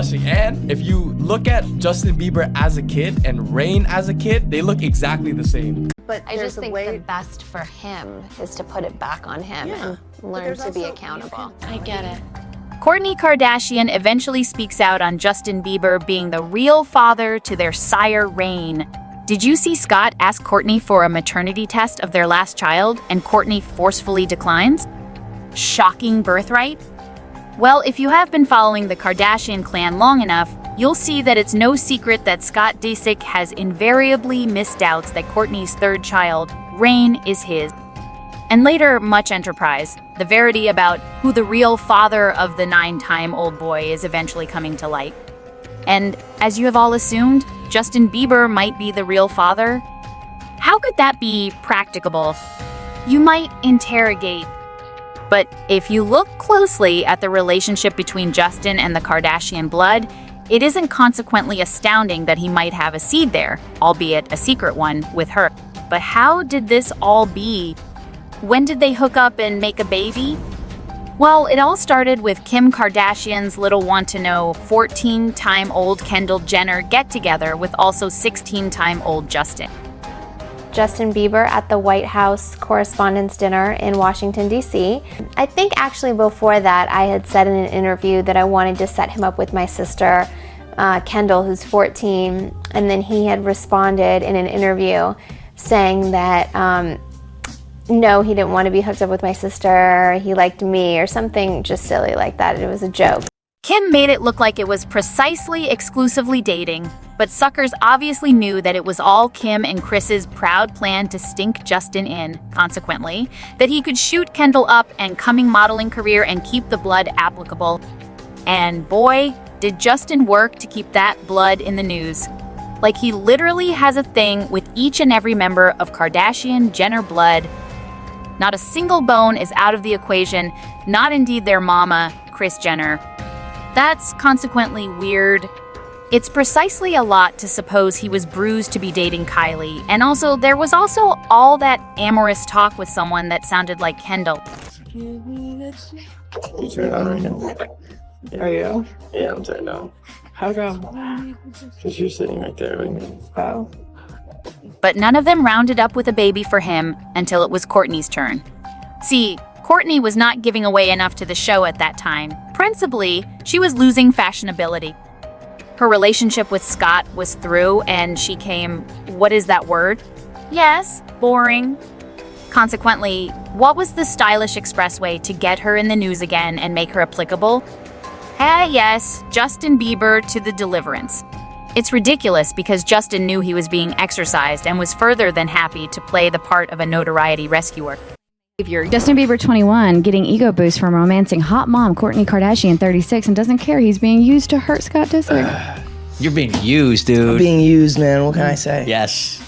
And if you look at Justin Bieber as a kid and Rain as a kid, they look exactly the same. But I just think the best for him is to put it back on him and learn to be accountable. I get it. Kourtney Kardashian eventually speaks out on Justin Bieber being the real father to their sire, Rain. Did you see Scott ask Kourtney for a maternity test of their last child and Kourtney forcefully declines? Shocking birthright? Well, if you have been following the Kardashian clan long enough, you'll see that it's no secret that Scott Disick has invariably misdoubts that Kourtney's third child, Rain, is his. And later, much enterprise, the verity about who the real father of the 9-time-old boy is eventually coming to light. And as you have all assumed, Justin Bieber might be the real father. How could that be practicable? You might interrogate. But if you look closely at the relationship between Justin and the Kardashian blood, it isn't consequently astounding that he might have a seed there, albeit a secret one, with her. But how did this all be? When did they hook up and make a baby? Well, it all started with Kim Kardashian's little want-to-know 14-time-old Kendall Jenner get-together with also 16-time-old Justin. Justin Bieber at the White House Correspondents' Dinner in Washington, D.C. I think actually before that I had said in an interview that I wanted to set him up with my sister, Kendall, who's 14, and then he had responded in an interview saying that no, he didn't want to be hooked up with my sister, he liked me, or something just silly like that. It was a joke. Kim made it look like it was precisely exclusively dating, but suckers obviously knew that it was all Kim and Chris's proud plan to stink Justin in, consequently, that he could shoot Kendall up and coming modeling career and keep the blood applicable. And boy, did Justin work to keep that blood in the news. Like he literally has a thing with each and every member of Kardashian-Jenner blood. Not a single bone is out of the equation, not indeed their mama, Kris Jenner. That's consequently weird. It's precisely a lot to suppose he was bruised to be dating Kylie, and also there was also all that amorous talk with someone that sounded like Kendall. You turned on right now. Are you? Yeah, I'm turned on. How come? Because you're sitting right there with me. Oh. But none of them rounded up with a baby for him until it was Kourtney's turn. See, Kourtney was not giving away enough to the show at that time. Principally, she was losing fashionability. Her relationship with Scott was through, and she came, what is that word? Yes, boring. Consequently, what was the stylish expressway to get her in the news again and make her applicable? Yes, Justin Bieber to the deliverance. It's ridiculous because Justin knew he was being exercised and was further than happy to play the part of a notoriety rescuer. Justin Bieber, 21, getting ego boost from romancing hot mom Kourtney Kardashian, 36, and doesn't care he's being used to hurt Scott Disick. You're being used, dude. I'm being used, man. What can I say? Yes.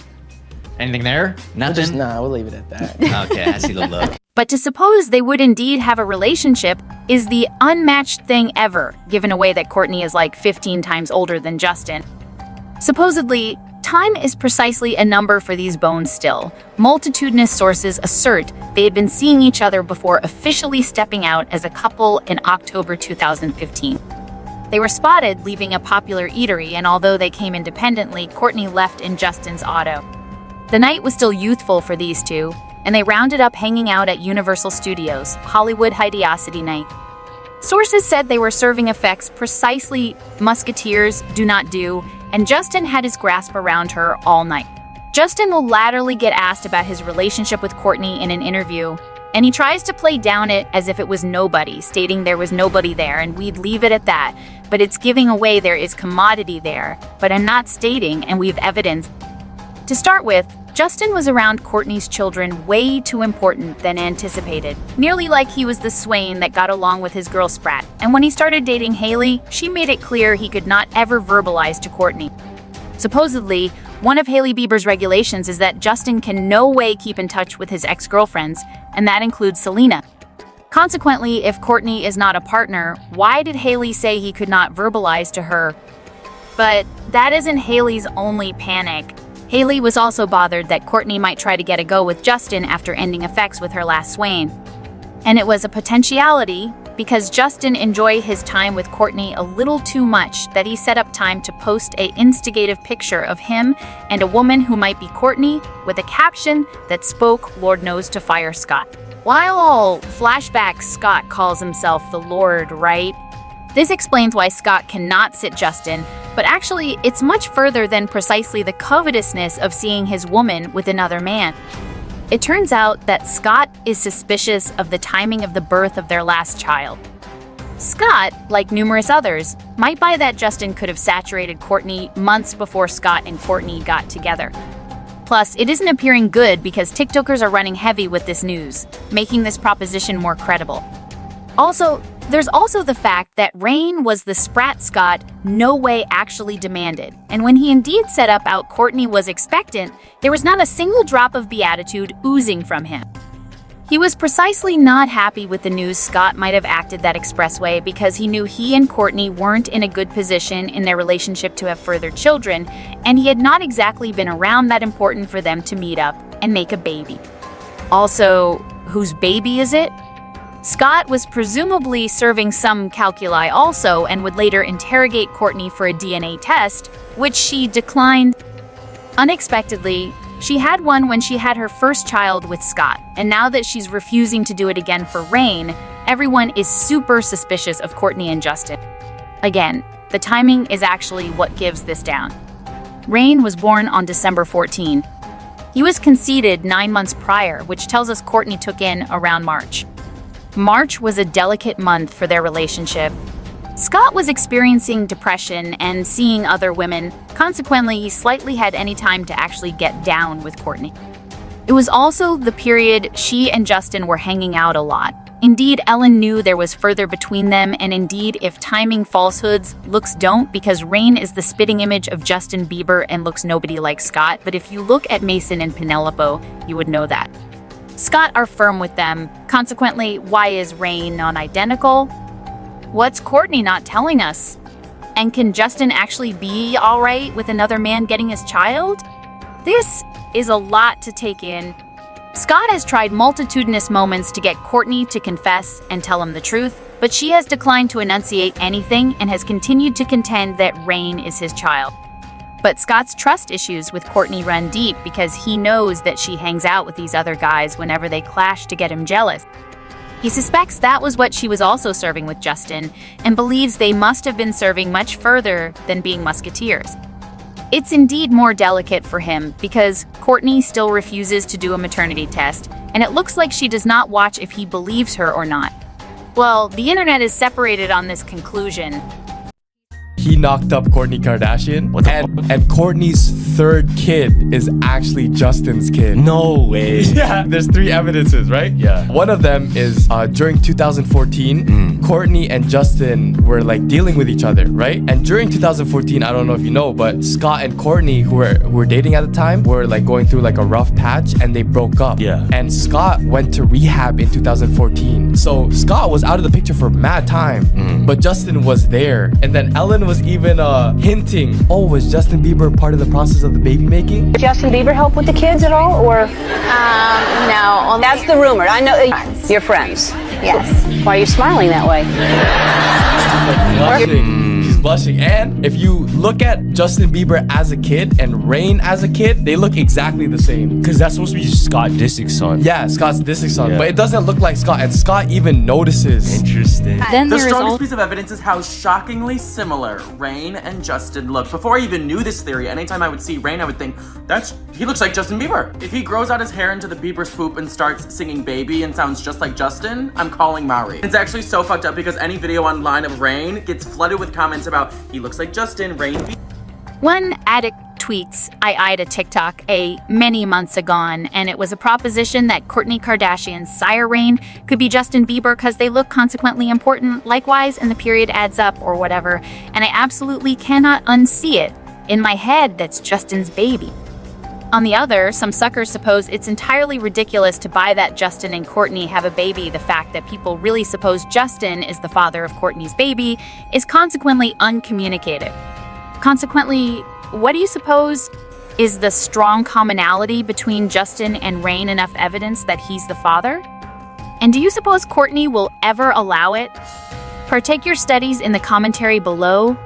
Anything there? Nothing? We'll leave it at that. Okay, I see the look. But to suppose they would indeed have a relationship is the unmatched thing ever, given away that Kourtney is like 15 times older than Justin. Supposedly, time is precisely a number for these bones still. Multitudinous sources assert they had been seeing each other before officially stepping out as a couple in October 2015. They were spotted leaving a popular eatery, and although they came independently, Kourtney left in Justin's auto. The night was still youthful for these two, and they rounded up hanging out at Universal Studios, Hollywood Hideosity Night. Sources said they were serving effects precisely Musketeers do not do, and Justin had his grasp around her all night. Justin will latterly get asked about his relationship with Kourtney in an interview, and he tries to play down it as if it was nobody, stating there was nobody there and we'd leave it at that, but it's giving away there is commodity there, but I'm not stating and we've evidence. To start with, Justin was around Kourtney's children way too important than anticipated, nearly like he was the swain that got along with his girl Sprat. And when he started dating Hailey, she made it clear he could not ever verbalize to Kourtney. Supposedly, one of Hailey Bieber's regulations is that Justin can no way keep in touch with his ex-girlfriends, and that includes Selena. Consequently, if Kourtney is not a partner, why did Hailey say he could not verbalize to her? But that isn't Hailey's only panic. Hailey was also bothered that Kourtney might try to get a go with Justin after ending effects with her last swain. And it was a potentiality, because Justin enjoyed his time with Kourtney a little too much that he set up time to post a instigative picture of him and a woman who might be Kourtney with a caption that spoke Lord knows to fire Scott. While all flashbacks, Scott calls himself the Lord, right? This explains why Scott cannot sit Justin, but actually it's much further than precisely the covetousness of seeing his woman with another man. It turns out that Scott is suspicious of the timing of the birth of their last child. Scott, like numerous others, might buy that Justin could have saturated Kourtney months before Scott and Kourtney got together. Plus, it isn't appearing good because TikTokers are running heavy with this news, making this proposition more credible. Also, there's also the fact that Rain was the sprat Scott no way actually demanded, and when he indeed set up out Kourtney was expectant, there was not a single drop of beatitude oozing from him. He was precisely not happy with the news Scott might have acted that expressway because he knew he and Kourtney weren't in a good position in their relationship to have further children, and he had not exactly been around that important for them to meet up and make a baby. Also, whose baby is it? Scott was presumably serving some calculi also and would later interrogate Kourtney for a DNA test, which she declined. Unexpectedly, she had one when she had her first child with Scott, and now that she's refusing to do it again for Rain, everyone is super suspicious of Kourtney and Justin. Again, the timing is actually what gives this down. Rain was born on December 14. He was conceded 9 months prior, which tells us Kourtney took in around March. March was a delicate month for their relationship. Scott was experiencing depression and seeing other women, consequently he slightly had any time to actually get down with Kourtney. It was also the period she and Justin were hanging out a lot. Indeed, Ellen knew there was further between them, and indeed, if timing falsehoods, looks don't, because Rain is the spitting image of Justin Bieber and looks nobody like Scott, but if you look at Mason and Penelope, you would know that. Scott are firm with them, consequently, why is Rain non-identical? What's Kourtney not telling us? And can Justin actually be alright with another man getting his child? This is a lot to take in. Scott has tried multitudinous moments to get Kourtney to confess and tell him the truth, but she has declined to enunciate anything and has continued to contend that Rain is his child. But Scott's trust issues with Kourtney run deep because he knows that she hangs out with these other guys whenever they clash to get him jealous. He suspects that was what she was also serving with Justin and believes they must have been serving much further than being musketeers. It's indeed more delicate for him because Kourtney still refuses to do a maternity test, and it looks like she does not watch if he believes her or not. Well, the internet is separated on this conclusion. He knocked up Kourtney Kardashian, and Kourtney's third kid is actually Justin's kid. No way. Yeah, there's 3 evidences, right? Yeah. One of them is during 2014, Kourtney and Justin were like dealing with each other, right? And during 2014, I don't know if you know, but Scott and Kourtney, who were dating at the time, were like going through like a rough patch, and they broke up. Yeah. And Scott went to rehab in 2014. So Scott was out of the picture for mad time, but Justin was there. And then Ellen was even hinting, oh, was Justin Bieber part of the process of the baby making? Justin Bieber help with the kids at all, or? No. That's the rumor. I know you're friends. Yes. Why are you smiling that way? She's blushing. And if you look at Justin Bieber as a kid and Rain as a kid, they look exactly the same. Because that's supposed to be Scott Disick's son. Yeah, Scott's Disick's son, Yeah. but it doesn't look like Scott, and Scott even notices. Interesting. Then The there is strongest piece of evidence is how shockingly similar Rain and Justin look. Before I even knew this theory, anytime I would see Rain, I would think, he looks like Justin Bieber. If he grows out his hair into the Bieber swoop and starts singing Baby and sounds just like Justin, I'm calling Mari. It's actually so fucked up because any video online of Rain gets flooded with comments about, he looks like Justin, Rain. One addict tweets, I eyed a TikTok many months agone, and it was a proposition that Kourtney Kardashian's sire Rain could be Justin Bieber because they look consequently important, likewise, and the period adds up or whatever, and I absolutely cannot unsee it. In my head, that's Justin's baby. On the other, some suckers suppose it's entirely ridiculous to buy that Justin and Kourtney have a baby. The fact that people really suppose Justin is the father of Kourtney's baby is consequently uncommunicative. Consequently, what do you suppose is the strong commonality between Justin and Rain enough evidence that he's the father? And do you suppose Kourtney will ever allow it? Partake your studies in the commentary below.